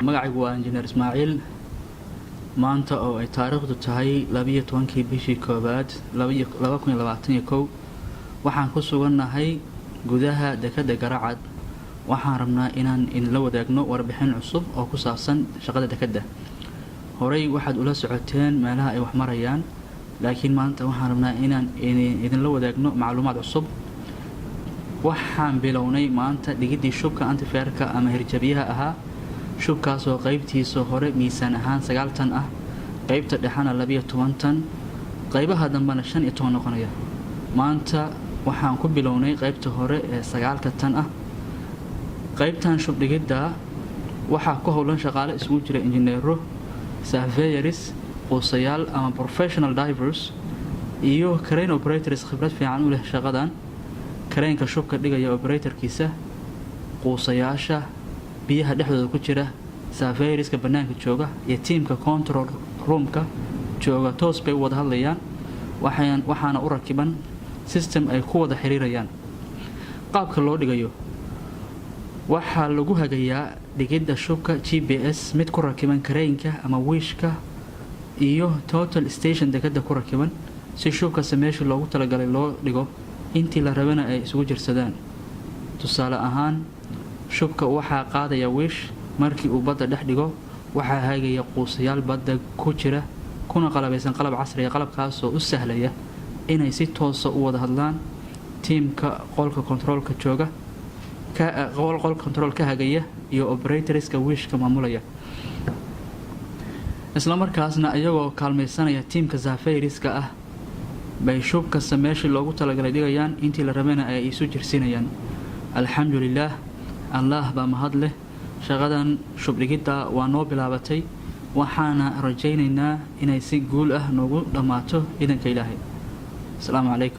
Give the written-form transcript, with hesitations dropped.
magacaygu waa injineer Ismaaciil maanta oo ay taariikhdu tahay 12 bishii koobaad 2021 waxaan ku sugannahay gudaha dekedda Garacad waxaan rabnaa inaan la wadaagno warbixin cusub oo ku saabsan shaqada dekedda horey waxaad ula socoteen meelaha ay wax marayaan laakiin maanta waxaan rabnaa inaan la wadaagno macluumaad cusub waxaan bilownay maanta dhigidii shubka antiferka ama hirjabiyaha ahaa shubkaas oo qaybtiisa hore miisaan ahaan 9 tan ah qaybta dhexana 12 tan qaybaha dambana 15 noqonaya maanta waxaan ku bilownay qaybta hore ee 9 tan ah qaybtan shub dhigida waxa ku howlan shaqaale isugu jira injineero surveyors quusayaal ama professional divers iyo crane operators khibrad fiican u leh shaqadan kareenka shubka dhigaya operatorkiisa quusayaasha biyaha dhexdooda ku jira surveyorska banaanka jooga iyo teamka control roomka jooga toos bay wada hadlayaan waxaana u rakiban system ay ku wada xiriirayaan qaabka loo dhigayo waxaa lagu hagayaa dhigidda shubka GPS mid ku rakiban kareenka ama wiishka iyo total station dekedda ku rakiban si shubka sameeyo loogu talagalay loo dhigo intii la rabana ay isugu jirsadaan tusaale ahaan shubka waxaa qaadaya wiish markii uu badda dhex dhigo waxaa hagaya quusayaal badda ku jira kuna qalabaysan qalab casri ah qalabkaas oo u sahlaya inay si toos ah u wada hadlaan teamka qolka controlka jooga qolka controlka hagaya iyo operatorska wiishka maamulaya isla markaasna ayagoo kaalmaysanaya teamka surveyoriska ah bay shubka sameeyo loogu talagalay dhigayaan intii la rabana ay isu jirsinayaan alxamdulillah allah baa mahad leh shaqadan shub dhigida waa noo bilaabatay waxaana rajaynaynaa inay si guul ah noogu dhamaato idanka Ilaahay. Assalaamu calaykum.